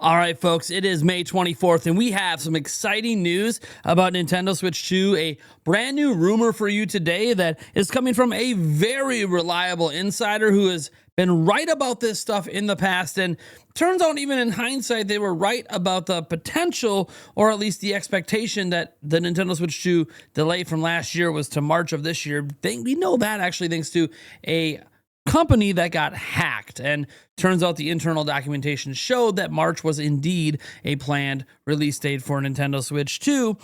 All right, folks, it is May 24th, and we have some exciting news about Nintendo Switch 2, a brand new rumor for you today that is coming from a very reliable insider who has been right about this stuff in the past. And turns out, even in hindsight, they were right about the potential, or at least the expectation, that the Nintendo Switch 2 delay from last year was to March of this year. We know that actually thanks to a company that got hacked, and turns out the internal documentation showed that March was indeed a planned release date for Nintendo Switch 2,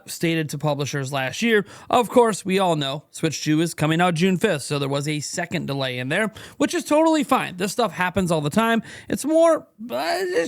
stated to publishers last year. Of course, we all know Switch 2 is coming out June 5th, so there was a second delay in there, which is totally fine. This stuff happens all the time. It's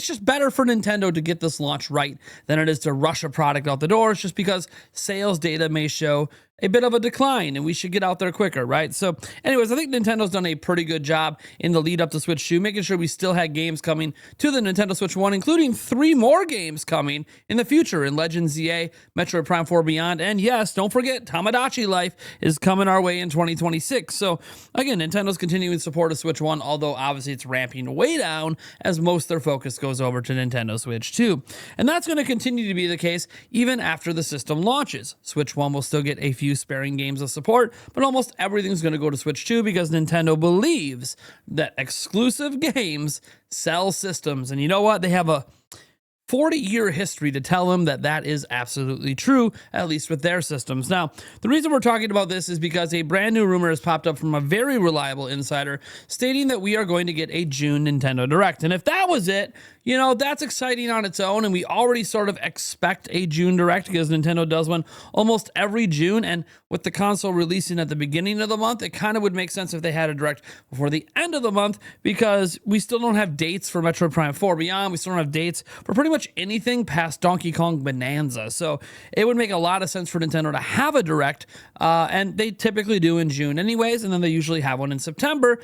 just better for Nintendo to get this launch right than it is to rush a product out the door. It's just because sales data may show a bit of a decline, and we should get out there quicker, right? So anyways, I think Nintendo's done a pretty good job in the lead up to Switch 2, making sure we still had games coming to the Nintendo Switch 1, including 3 more games coming in the future in Legend ZA, Metroid Prime 4 Beyond, and yes, don't forget, Tamagotchi Life is coming our way in 2026. So again, Nintendo's continuing support of Switch 1, although obviously it's ramping way down as most of their focus goes over to Nintendo Switch 2. And that's going to continue to be the case even after the system launches. Switch 1 will still get a few sparing games of support, but almost everything's going to go to Switch 2 because Nintendo believes that exclusive games sell systems. And you know what? They have a 40-year history to tell them that that is absolutely true, at least with their systems. Now, the reason we're talking about this is because a brand new rumor has popped up from a very reliable insider stating that we are going to get a June Nintendo Direct. And if that was it, you know, that's exciting on its own, and we already sort of expect a June Direct because Nintendo does one almost every June, and with the console releasing at the beginning of the month, it kind of would make sense if they had a Direct before the end of the month, because we still don't have dates for Metroid Prime 4 Beyond, we still don't have dates for pretty much anything past Donkey Kong Bonanza, so it would make a lot of sense for Nintendo to have a Direct, and they typically do in June anyways, and then they usually have one in September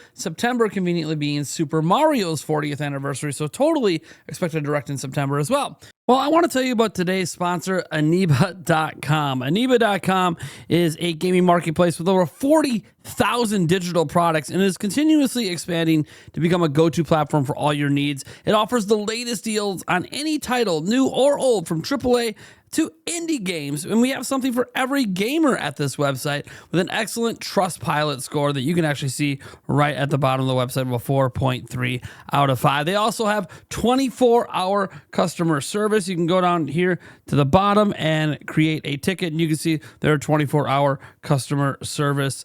conveniently being Super Mario's 40th anniversary, so totally expect a Direct in September as well. Well, I want to tell you about today's sponsor, Aniba.com. Aniba.com is a gaming marketplace with over 40,000 digital products and is continuously expanding to become a go-to platform for all your needs. It offers the latest deals on any title, new or old, from AAA to indie games, and we have something for every gamer at this website with an excellent Trustpilot score that you can actually see right at the bottom of the website of a 4.3 out of 5. They also have 24-hour customer service. You can go down here to the bottom and create a ticket, and you can see their 24-hour customer service.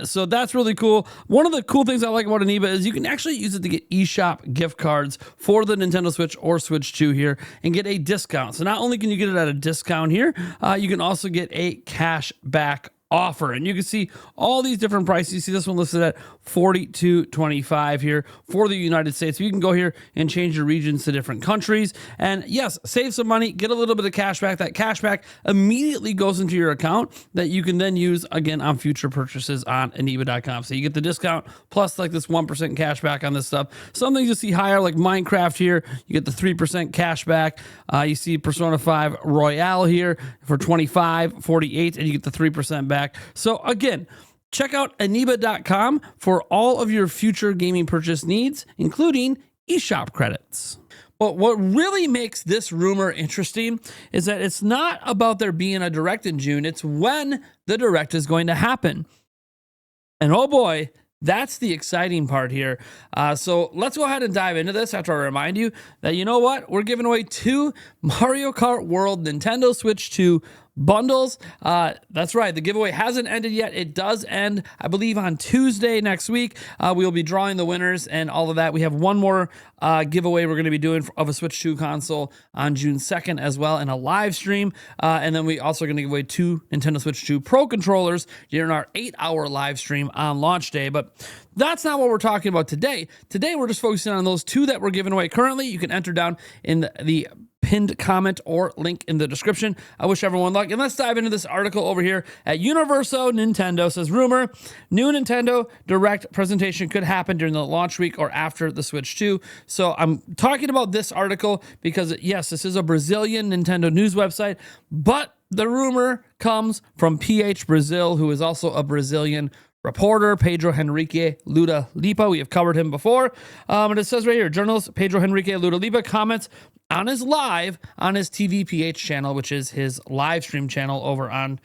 So that's really cool. One of the cool things I like about Aniba is you can actually use it to get eShop gift cards for the Nintendo Switch or Switch 2 here and get a discount. So not only can you get it at a discount here, you can also get a cash back offer, and you can see all these different prices. You see this one listed at $42.25 here for the United States. So you can go here and change your regions to different countries, and yes, save some money, get a little bit of cash back. That cash back immediately goes into your account that you can then use again on future purchases on Aniba.com. So you get the discount plus like this 1% cash back on this stuff. Some things you see higher, like Minecraft here, you get the 3% cash back. You see Persona 5 Royale here for $25.48, and you get the 3% back. So again, check out Aniba.com for all of your future gaming purchase needs, including eShop credits. But what really makes this rumor interesting is that it's not about there being a Direct in June, it's when the Direct is going to happen. And oh boy, that's the exciting part here. So let's go ahead and dive into this after I remind you that, you know what, we're giving away 2 Mario Kart World Nintendo Switch 2 bundles. That's right, the giveaway hasn't ended yet. It does end, I believe, on Tuesday next week. We'll be drawing the winners and all of that. We have one more giveaway we're going to be doing of a Switch 2 console on June 2nd as well, in a live stream. And then we also going to give away 2 Nintendo Switch 2 Pro controllers during our 8-hour live stream on launch day. But that's not what we're talking about today. Today, we're just focusing on those 2 that we're giving away currently. You can enter down in the pinned comment or link in the description. I wish everyone luck. And let's dive into this article over here at Universo Nintendo. Says, rumor, new Nintendo Direct presentation could happen during the launch week or after the Switch 2. So I'm talking about this article because, yes, this is a Brazilian Nintendo news website, but the rumor comes from PH Brazil, who is also a Brazilian reporter Pedro Henrique Luda Lipa. We have covered him before. And it says right here, journalist Pedro Henrique Luda Lipa comments on his live on his TVPH channel, which is his live stream channel over on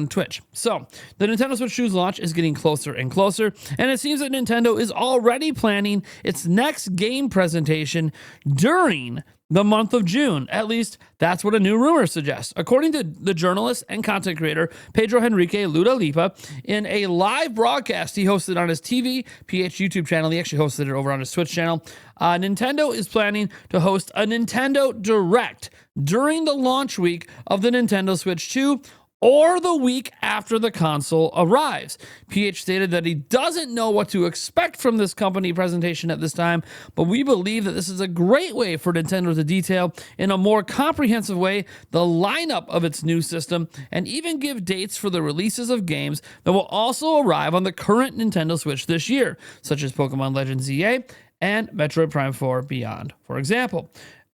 Twitch. So the Nintendo Switch 2's launch is getting closer and closer, and it seems that Nintendo is already planning its next game presentation during the month of June. At least that's what a new rumor suggests. According to the journalist and content creator Pedro Henrique Luda Lipa, in a live broadcast he hosted on his TV PH YouTube channel, he actually hosted it over on his Twitch channel, Nintendo is planning to host a Nintendo Direct during the launch week of the Nintendo Switch 2 or the week after the console arrives. PH stated that he doesn't know what to expect from this company presentation at this time, but we believe that this is a great way for Nintendo to detail in a more comprehensive way the lineup of its new system and even give dates for the releases of games that will also arrive on the current Nintendo Switch this year, such as Pokemon Legends ZA and Metroid Prime 4 Beyond, for example.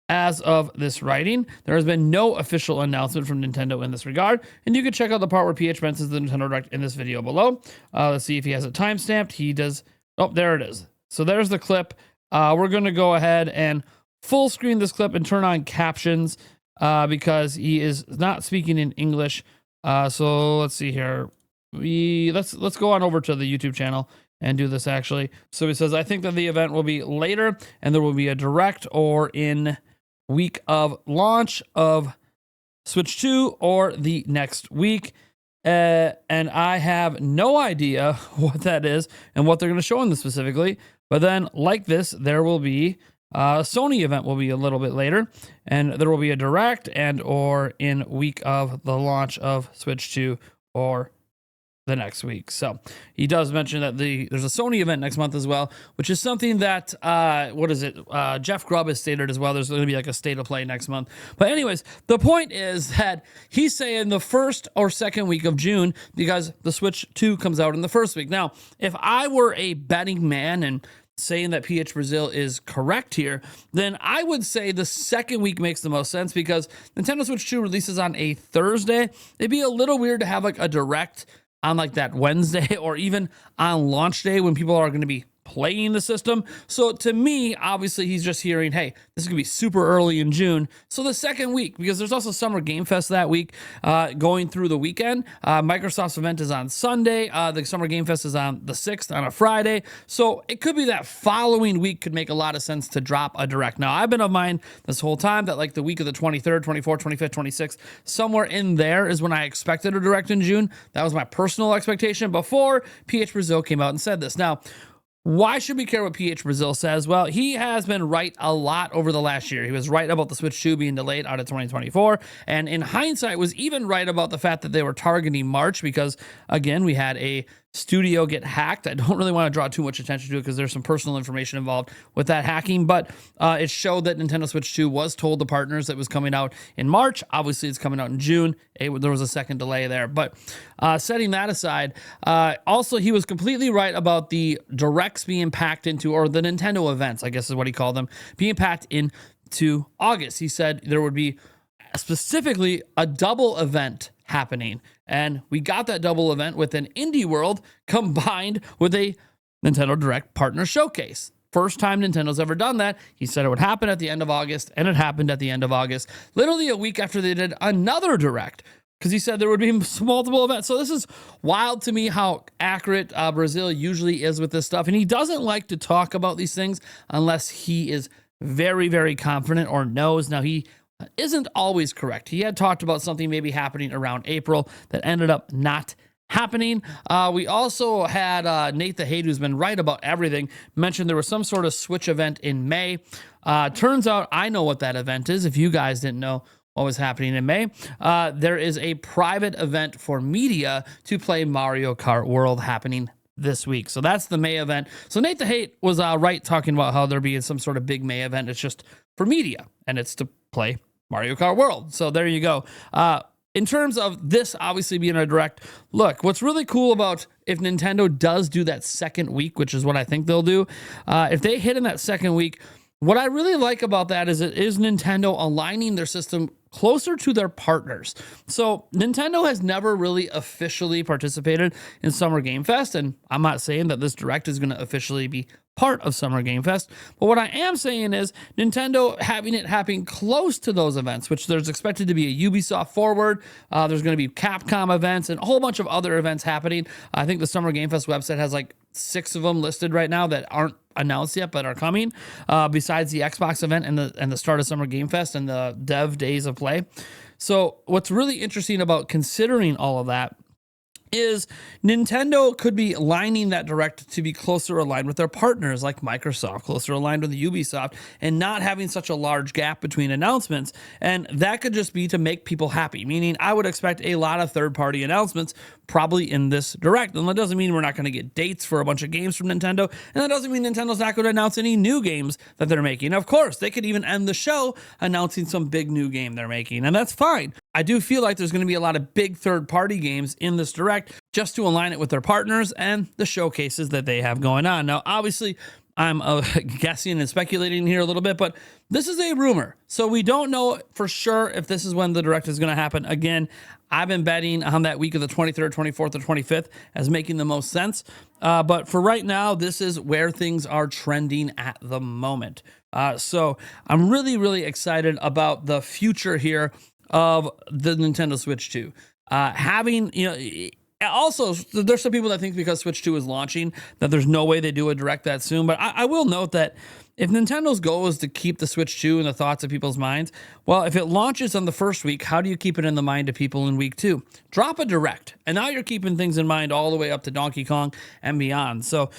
As of this writing, there has been no official announcement from Nintendo in this regard, and you can check out the part where PH mentions the Nintendo Direct in this video below. Let's see if he has it timestamped. He does. Oh, there it is. So there's the clip. We're going to go ahead and full screen this clip and turn on captions because he is not speaking in English. So let's see here. Let's go on over to the YouTube channel and do this actually. So he says, I think that the event will be later and there will be a direct or in week of launch of Switch 2 or the next week. And I have no idea what that is and what they're going to show in this specifically. But then like this, there will be a Sony event will be a little bit later, and there will be a direct and or in week of the launch of Switch 2 or the next week. So he does mention that there's a Sony event next month as well, which is something that Jeff Grubb has stated as well. There's going to be like a state of play next month. But anyways, the point is that he's saying the first or second week of June because the Switch 2 comes out in the first week. Now, if I were a betting man and saying that PH Brazil is correct here, then I would say the second week makes the most sense because Nintendo Switch 2 releases on a Thursday. It'd be a little weird to have like a direct on like that Wednesday or even on launch day when people are going to be playing the system. So to me, obviously he's just hearing, hey, this is gonna be super early in June. So the second week, because there's also Summer Game Fest that week going through the weekend. Microsoft's event is on Sunday. The Summer Game Fest is on the 6th on a Friday. So it could be that following week could make a lot of sense to drop a direct. Now I've been of mind this whole time that like the week of the 23rd, 24th, 25th, 26th, somewhere in there is when I expected a direct in June. That was my personal expectation before PH Brazil came out and said this. Now, why should we care what PH Brazil says? Well, he has been right a lot over the last year. He was right about the Switch 2 being delayed out of 2024. And in hindsight, was even right about the fact that they were targeting March because, again, we had a studio get hacked. I don't really want to draw too much attention to it because there's some personal information involved with that hacking, but it showed that Nintendo Switch 2 was told the partners that it was coming out in March. Obviously, it's coming out in June. There was a second delay there, but setting that aside, also he was completely right about the directs being packed into, or the Nintendo events, I guess is what he called them, being packed into August. He said there would be specifically a double event happening. And we got that double event with an Indie World combined with a Nintendo Direct Partner Showcase. First time Nintendo's ever done that. He said it would happen at the end of August, and it happened at the end of August, literally a week after they did another Direct, because he said there would be multiple events. So this is wild to me how accurate Brazil usually is with this stuff. And he doesn't like to talk about these things unless he is very, very confident or knows. Now, he isn't always correct. He had talked about something maybe happening around April that ended up not happening. We also had Nate the Hate, who's been right about everything, mentioned there was some sort of Switch event in May. Turns out I know what that event is. If you guys didn't know what was happening in May, there is a private event for media to play Mario Kart World happening this week. So that's the May event. So Nate the Hate was right talking about how there being some sort of big May event. It's just for media, and it's to play Mario Kart World. So there you go. In terms of this obviously being a direct, look, what's really cool about if Nintendo does do that second week, which is what I think they'll do, if they hit in that second week, what I really like about that is it is Nintendo aligning their system closer to their partners. So Nintendo has never really officially participated in Summer Game Fest, and I'm not saying that this Direct is going to officially be part of Summer Game Fest, but what I am saying is Nintendo having it happen close to those events, which there's expected to be a Ubisoft Forward, there's going to be Capcom events and a whole bunch of other events happening. I think the Summer Game Fest website has like 6 of them listed right now that aren't announced yet but are coming, besides the Xbox event and the start of Summer Game Fest and the dev days of play. So what's really interesting about considering all of that is Nintendo could be lining that Direct to be closer aligned with their partners like Microsoft, closer aligned with Ubisoft, and not having such a large gap between announcements. And that could just be to make people happy, meaning I would expect a lot of third-party announcements probably in this Direct. And that doesn't mean we're not going to get dates for a bunch of games from Nintendo, and that doesn't mean Nintendo's not going to announce any new games that they're making. Of course, they could even end the show announcing some big new game they're making, and that's fine. I do feel like there's going to be a lot of big third-party games in this Direct just to align it with their partners and the showcases that they have going on. Now, obviously, I'm guessing and speculating here a little bit, but this is a rumor. So we don't know for sure if this is when the Direct is going to happen. Again, I've been betting on that week of the 23rd, 24th, or 25th as making the most sense. But for right now, this is where things are trending at the moment. So I'm really, really excited about the future here of the Nintendo Switch 2. Also, there's some people that think because Switch 2 is launching that there's no way they do a Direct that soon. But I will note that if Nintendo's goal is to keep the Switch 2 in the thoughts of people's minds, well, if it launches on the first week, how do you keep it in the mind of people in week 2? Drop a Direct. And now you're keeping things in mind all the way up to Donkey Kong and beyond. So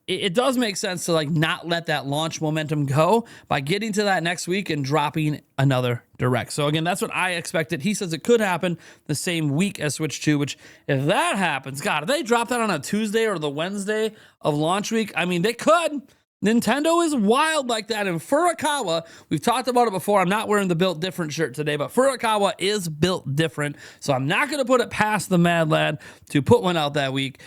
it does make sense to like not let that launch momentum go by getting to that next week and dropping another Direct. So again, that's what I expected. He says it could happen the same week as Switch 2, which if that happens, God, if they drop that on a Tuesday or the Wednesday of launch week, I mean, they could. Nintendo is wild like that. And Furukawa, we've talked about it before. I'm not wearing the Built Different shirt today, but Furukawa is built different. So I'm not going to put it past the Mad Lad to put one out that week.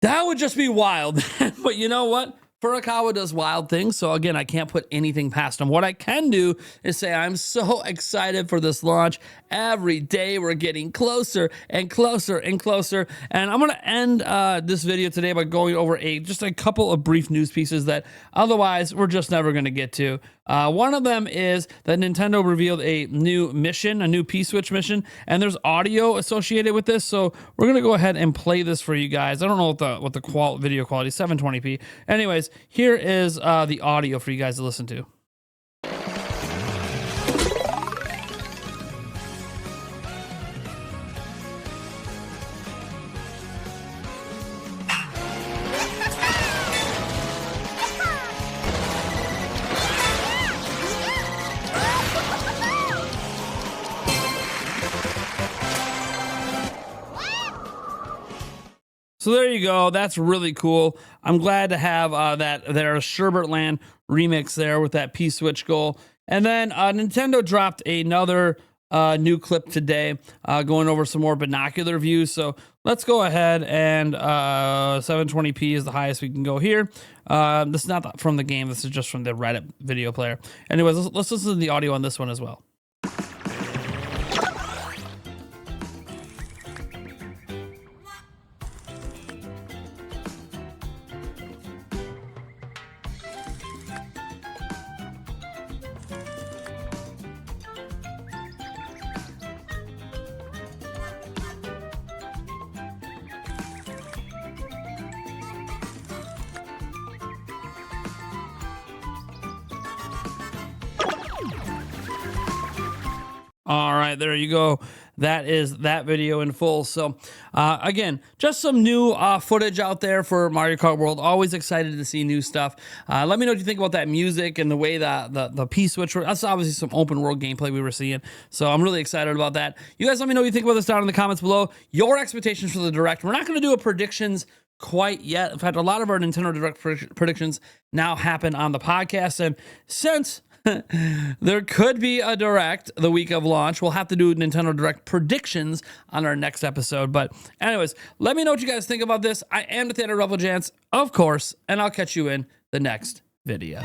That would just be wild. But you know what? Furukawa does wild things, so again, I can't put anything past him. What I can do is say I'm so excited for this launch. Every day we're getting closer and closer and closer. And I'm going to end this video today by going over just a couple of brief news pieces that otherwise we're just never going to get to. One of them is that Nintendo revealed a new mission, a new P-Switch mission, and there's audio associated with this. So we're going to go ahead and play this for you guys. I don't know what the video quality is, 720p. Anyways, here is the audio for you guys to listen to. So there you go. That's really cool. I'm glad to have their Sherbert remix there with that P-Switch goal. And then Nintendo dropped another new clip today going over some more binocular views. So let's go ahead and 720p is the highest we can go here. This is not from the game. This is just from the Reddit video player. Anyways, let's listen to the audio on this one as well. All right, there you go. That is that video in full. So again, just some new footage out there for Mario Kart World. Always excited to see new stuff. Let me know what you think about that music and the way that the P-Switch. That's obviously some open world gameplay we were seeing. So I'm really excited about that. You guys let me know what you think about this down in the comments below. Your expectations for the Direct. We're not going to do a predictions quite yet. In fact, a lot of our Nintendo Direct predictions now happen on the podcast. And since there could be a Direct the week of launch, we'll have to do Nintendo Direct predictions on our next episode. But anyways, let me know what you guys think about this. I am Nathaniel Rufflegance, of course, and I'll catch you in the next video.